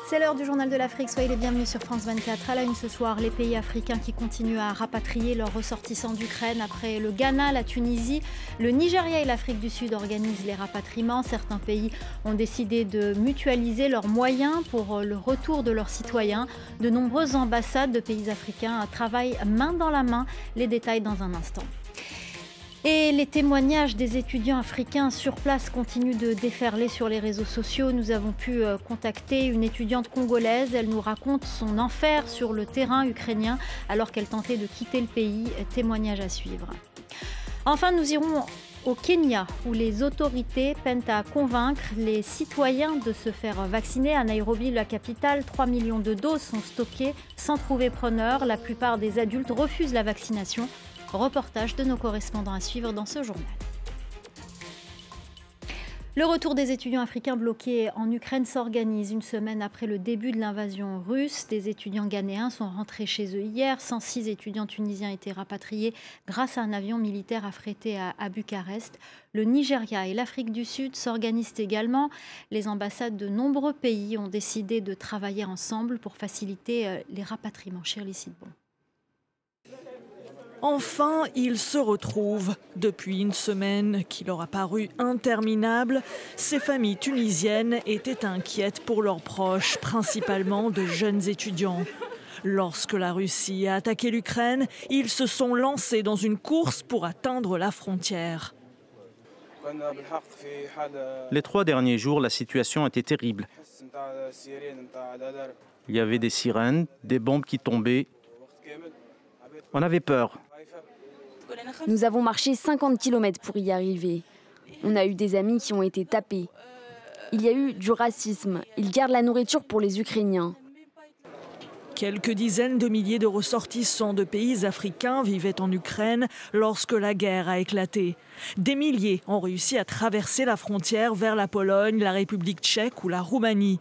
C'est l'heure du journal de l'Afrique, soyez les bienvenus sur France 24. À la une ce soir, les pays africains qui continuent à rapatrier leurs ressortissants d'Ukraine. Après le Ghana, la Tunisie, le Nigeria et l'Afrique du Sud organisent les rapatriements. Certains pays ont décidé de mutualiser leurs moyens pour le retour de leurs citoyens. De nombreuses ambassades de pays africains travaillent main dans la main. Les détails dans un instant. Et les témoignages des étudiants africains sur place continuent de déferler sur les réseaux sociaux. Nous avons pu contacter une étudiante congolaise. Elle nous raconte son enfer sur le terrain ukrainien alors qu'elle tentait de quitter le pays. Témoignage à suivre. Enfin, nous irons au Kenya où les autorités peinent à convaincre les citoyens de se faire vacciner. À Nairobi, la capitale, 3 millions de doses sont stockées sans trouver preneur. La plupart des adultes refusent la vaccination. Reportage de nos correspondants à suivre dans ce journal. Le retour des étudiants africains bloqués en Ukraine s'organise une semaine après le début de l'invasion russe. Des étudiants ghanéens sont rentrés chez eux hier. 106 étudiants tunisiens étaient rapatriés grâce à un avion militaire affrété à Bucarest. Le Nigeria et l'Afrique du Sud s'organisent également. Les ambassades de nombreux pays ont décidé de travailler ensemble pour faciliter les rapatriements. Shirley Sidbon. Enfin, ils se retrouvent. Depuis une semaine qui leur a paru interminable, ces familles tunisiennes étaient inquiètes pour leurs proches, principalement de jeunes étudiants. Lorsque la Russie a attaqué l'Ukraine, ils se sont lancés dans une course pour atteindre la frontière. Les 3 derniers jours, la situation était terrible. Il y avait des sirènes, des bombes qui tombaient. On avait peur. Nous avons marché 50 km pour y arriver. On a eu des amis qui ont été tapés. Il y a eu du racisme. Ils gardent la nourriture pour les Ukrainiens. Quelques dizaines de milliers de ressortissants de pays africains vivaient en Ukraine lorsque la guerre a éclaté. Des milliers ont réussi à traverser la frontière vers la Pologne, la République tchèque ou la Roumanie.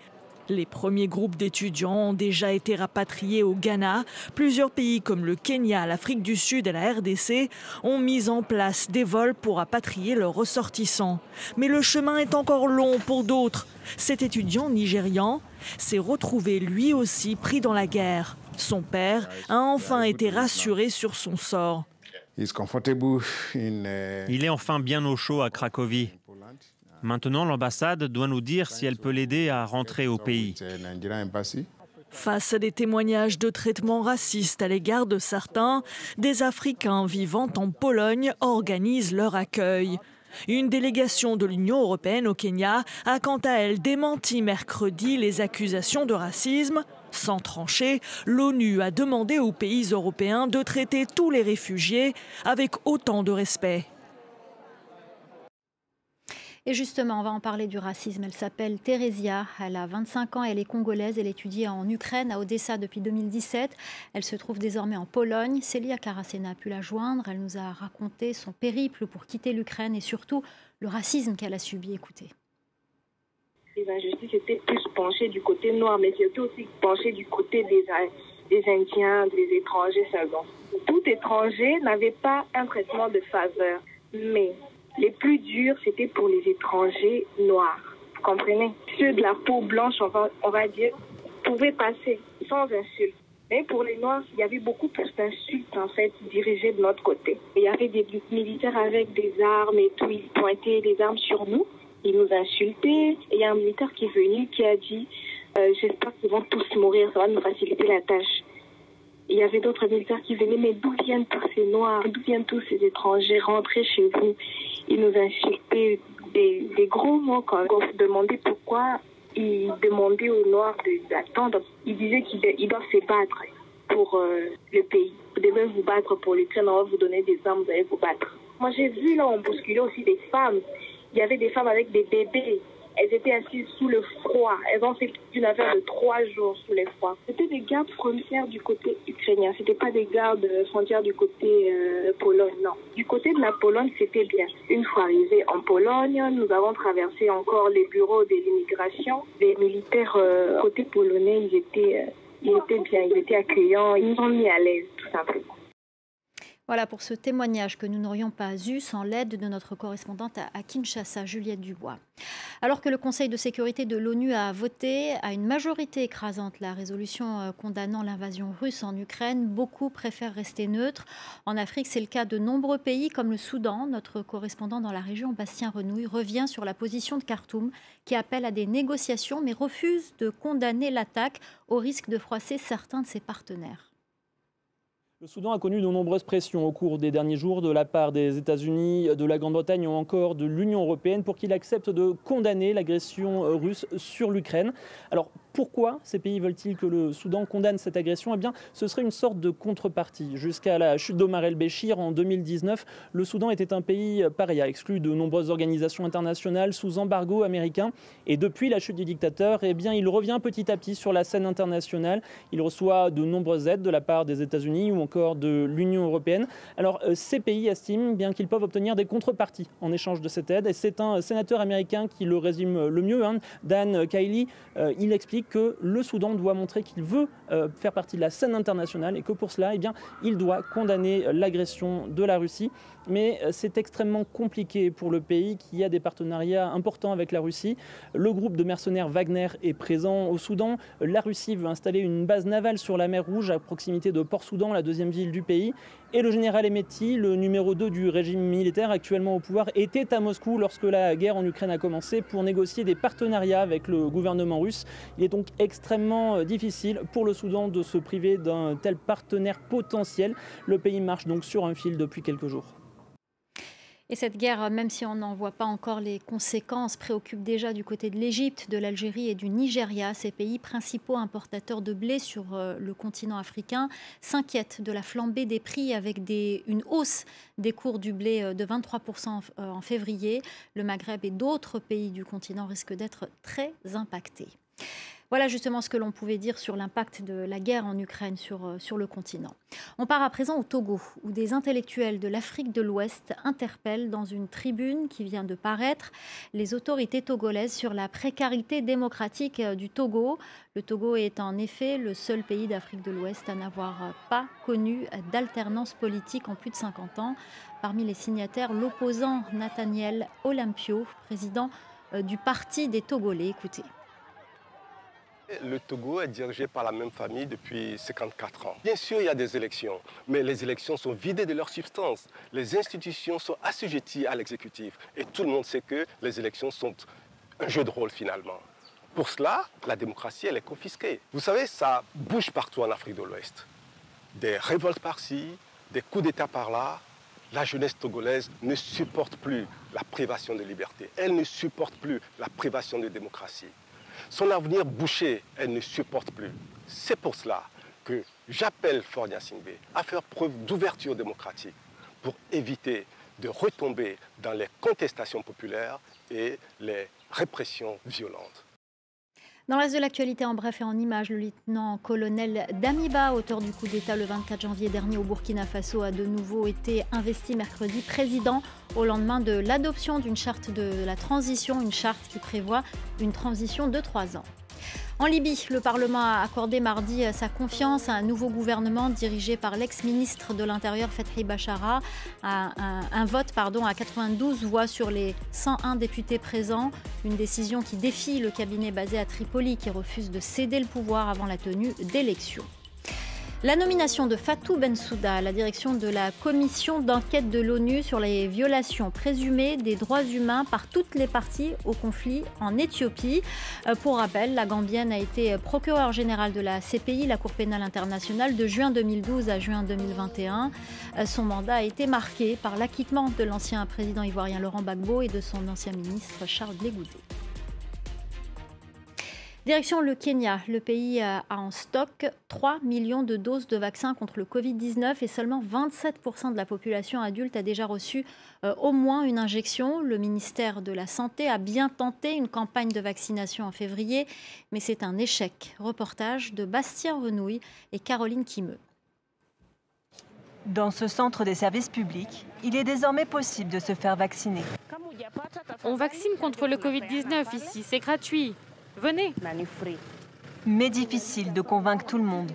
Les premiers groupes d'étudiants ont déjà été rapatriés au Ghana. Plusieurs pays comme le Kenya, l'Afrique du Sud et la RDC ont mis en place des vols pour rapatrier leurs ressortissants. Mais le chemin est encore long pour d'autres. Cet étudiant nigérian s'est retrouvé lui aussi pris dans la guerre. Son père a enfin été rassuré sur son sort. Il est enfin bien au chaud à Cracovie. Maintenant, l'ambassade doit nous dire si elle peut l'aider à rentrer au pays. Face à des témoignages de traitements racistes à l'égard de certains, des Africains vivant en Pologne organisent leur accueil. Une délégation de l'Union européenne au Kenya a quant à elle démenti mercredi les accusations de racisme. Sans trancher, l'ONU a demandé aux pays européens de traiter tous les réfugiés avec autant de respect. Et justement, on va en parler du racisme. Elle s'appelle Theresia, elle a 25 ans, elle est congolaise, elle étudie en Ukraine, à Odessa depuis 2017. Elle se trouve désormais en Pologne. Célia Karasena a pu la joindre. Elle nous a raconté son périple pour quitter l'Ukraine et surtout le racisme qu'elle a subi. Écoutez. Les injustices étaient plus penchées du côté noir, mais c'était aussi penchées du côté des Indiens, des étrangers seulement. Tout étranger n'avait pas un traitement de faveur, mais les plus durs, c'était pour les étrangers noirs. Vous comprenez? Ceux de la peau blanche, on va dire, pouvaient passer sans insultes. Mais pour les noirs, il y avait beaucoup plus d'insultes, en fait, dirigées de notre côté. Il y avait des militaires avec des armes et tout. Ils pointaient les armes sur nous. Ils nous insultaient. Et il y a un militaire qui est venu qui a dit j'espère qu'ils vont tous mourir, ça va nous faciliter la tâche. Il y avait d'autres militaires qui venaient, mais d'où viennent tous ces Noirs, d'où viennent tous ces étrangers, rentrez chez vous. Ils nous insultaient des gros mots quand on se demandait pourquoi ils demandaient aux Noirs d'attendre. Ils disaient qu'ils doivent se battre pour le pays. Vous devez vous battre pour l'Ukraine, on va vous donner des armes, vous allez vous battre. Moi j'ai vu là, on bousculait aussi des femmes. Il y avait des femmes avec des bébés. Elles étaient assises sous le froid. Elles ont fait une affaire de 3 jours sous le froid. C'était des gardes frontières du côté ukrainien. C'était pas des gardes frontières du côté Pologne, non. Du côté de la Pologne, c'était bien. Une fois arrivés en Pologne, nous avons traversé encore les bureaux de l'immigration. Les militaires côté polonais, ils étaient bien, ils étaient accueillants. Ils nous ont mis à l'aise, tout simplement. Voilà pour ce témoignage que nous n'aurions pas eu sans l'aide de notre correspondante à Kinshasa, Juliette Dubois. Alors que le Conseil de sécurité de l'ONU a voté à une majorité écrasante la résolution condamnant l'invasion russe en Ukraine, beaucoup préfèrent rester neutres. En Afrique, c'est le cas de nombreux pays comme le Soudan. Notre correspondant dans la région, Bastien Renouille, revient sur la position de Khartoum qui appelle à des négociations mais refuse de condamner l'attaque au risque de froisser certains de ses partenaires. Le Soudan a connu de nombreuses pressions au cours des derniers jours de la part des États-Unis, de la Grande-Bretagne ou encore de l'Union européenne pour qu'il accepte de condamner l'agression russe sur l'Ukraine. Alors pourquoi ces pays veulent-ils que le Soudan condamne cette agression ? Eh bien, ce serait une sorte de contrepartie. Jusqu'à la chute d'Omar el-Béchir en 2019, le Soudan était un pays paria, exclu de nombreuses organisations internationales sous embargo américain. Et depuis la chute du dictateur, eh bien, il revient petit à petit sur la scène internationale. Il reçoit de nombreuses aides de la part des États-Unis ou encore de l'Union européenne. Alors, ces pays estiment bien qu'ils peuvent obtenir des contreparties en échange de cette aide. Et c'est un sénateur américain qui le résume le mieux, Dan Kiley. Il explique que le Soudan doit montrer qu'il veut faire partie de la scène internationale et que pour cela, eh bien, il doit condamner l'agression de la Russie. Mais c'est extrêmement compliqué pour le pays qui a des partenariats importants avec la Russie. Le groupe de mercenaires Wagner est présent au Soudan. La Russie veut installer une base navale sur la mer Rouge à proximité de Port-Soudan, la deuxième ville du pays. Et le général Hemeti, le numéro 2 du régime militaire actuellement au pouvoir, était à Moscou lorsque la guerre en Ukraine a commencé pour négocier des partenariats avec le gouvernement russe. Il est donc extrêmement difficile pour le Soudan de se priver d'un tel partenaire potentiel. Le pays marche donc sur un fil depuis quelques jours. Et cette guerre, même si on n'en voit pas encore les conséquences, préoccupe déjà du côté de l'Égypte, de l'Algérie et du Nigeria. Ces pays principaux importateurs de blé sur le continent africain s'inquiètent de la flambée des prix avec une hausse des cours du blé de 23% en février. Le Maghreb et d'autres pays du continent risquent d'être très impactés. Voilà justement ce que l'on pouvait dire sur l'impact de la guerre en Ukraine sur le continent. On part à présent au Togo, où des intellectuels de l'Afrique de l'Ouest interpellent dans une tribune qui vient de paraître les autorités togolaises sur la précarité démocratique du Togo. Le Togo est en effet le seul pays d'Afrique de l'Ouest à n'avoir pas connu d'alternance politique en plus de 50 ans. Parmi les signataires, l'opposant Nathaniel Olympio, président du Parti des Togolais. Écoutez. Le Togo est dirigé par la même famille depuis 54 ans. Bien sûr, il y a des élections, mais les élections sont vidées de leur substance. Les institutions sont assujetties à l'exécutif. Et tout le monde sait que les élections sont un jeu de rôle finalement. Pour cela, la démocratie, elle est confisquée. Vous savez, ça bouge partout en Afrique de l'Ouest. Des révoltes par-ci, des coups d'État par-là. La jeunesse togolaise ne supporte plus la privation de liberté. Elle ne supporte plus la privation de démocratie. Son avenir bouché, elle ne supporte plus. C'est pour cela que j'appelle Faure Gnassingbé à faire preuve d'ouverture démocratique pour éviter de retomber dans les contestations populaires et les répressions violentes. Dans le reste de l'actualité, en bref et en images, le lieutenant-colonel Damiba, auteur du coup d'État le 24 janvier dernier au Burkina Faso, a de nouveau été investi mercredi président au lendemain de l'adoption d'une charte de la transition, une charte qui prévoit une transition de 3 ans. En Libye, le Parlement a accordé mardi sa confiance à un nouveau gouvernement dirigé par l'ex-ministre de l'Intérieur Fethi Bachara. Un vote à 92 voix sur les 101 députés présents. Une décision qui défie le cabinet basé à Tripoli qui refuse de céder le pouvoir avant la tenue d'élections. La nomination de Fatou Bensouda à la direction de la commission d'enquête de l'ONU sur les violations présumées des droits humains par toutes les parties au conflit en Éthiopie. Pour rappel, la Gambienne a été procureure générale de la CPI, la Cour pénale internationale, de juin 2012 à juin 2021. Son mandat a été marqué par l'acquittement de l'ancien président ivoirien Laurent Gbagbo et de son ancien ministre Charles Blé Goudé. Direction le Kenya, le pays a en stock 3 millions de doses de vaccins contre le Covid-19 et seulement 27% de la population adulte a déjà reçu au moins une injection. Le ministère de la Santé a bien tenté une campagne de vaccination en février, mais c'est un échec. Reportage de Bastien Renouille et Caroline Quimeux. Dans ce centre des services publics, il est désormais possible de se faire vacciner. On vaccine contre le Covid-19 ici, c'est gratuit. Venez. Mais difficile de convaincre tout le monde.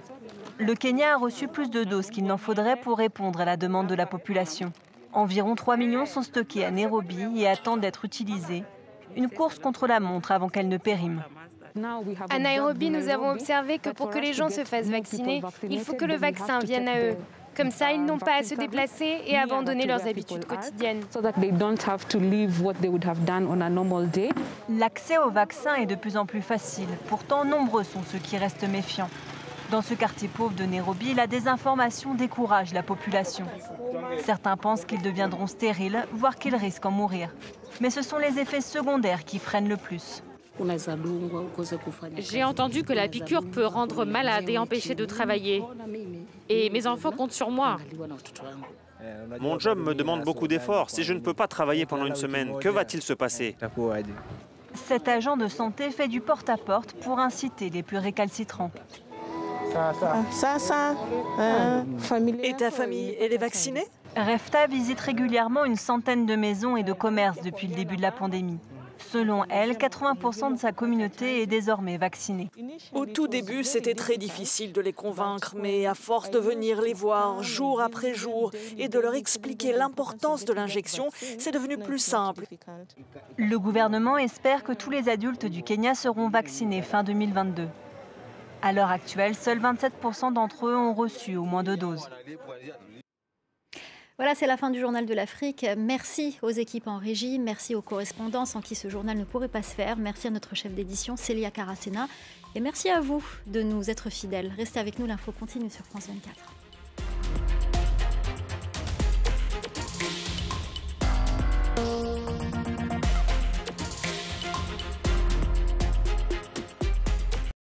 Le Kenya a reçu plus de doses qu'il n'en faudrait pour répondre à la demande de la population. Environ 3 millions sont stockés à Nairobi et attendent d'être utilisés. Une course contre la montre avant qu'elle ne périme. À Nairobi, nous avons observé que pour que les gens se fassent vacciner, il faut que le vaccin vienne à eux. Comme ça, ils n'ont pas à se déplacer et abandonner leurs habitudes quotidiennes. L'accès au vaccin est de plus en plus facile. Pourtant, nombreux sont ceux qui restent méfiants. Dans ce quartier pauvre de Nairobi, la désinformation décourage la population. Certains pensent qu'ils deviendront stériles, voire qu'ils risquent d'en mourir. Mais ce sont les effets secondaires qui freinent le plus. J'ai entendu que la piqûre peut rendre malade et empêcher de travailler. Et mes enfants comptent sur moi. Mon job me demande beaucoup d'efforts. Si je ne peux pas travailler pendant une semaine, que va-t-il se passer? Cet agent de santé fait du porte-à-porte pour inciter les plus récalcitrants. Et ta famille, elle est vaccinée? Refta visite régulièrement une centaine de maisons et de commerces depuis le début de la pandémie. Selon elle, 80% de sa communauté est désormais vaccinée. Au tout début, c'était très difficile de les convaincre, mais à force de venir les voir jour après jour et de leur expliquer l'importance de l'injection, c'est devenu plus simple. Le gouvernement espère que tous les adultes du Kenya seront vaccinés fin 2022. À l'heure actuelle, seuls 27% d'entre eux ont reçu au moins 2 doses. Voilà, c'est la fin du Journal de l'Afrique. Merci aux équipes en régie, merci aux correspondants sans qui ce journal ne pourrait pas se faire. Merci à notre chef d'édition, Célia Caracena. Et merci à vous de nous être fidèles. Restez avec nous, l'info continue sur France 24.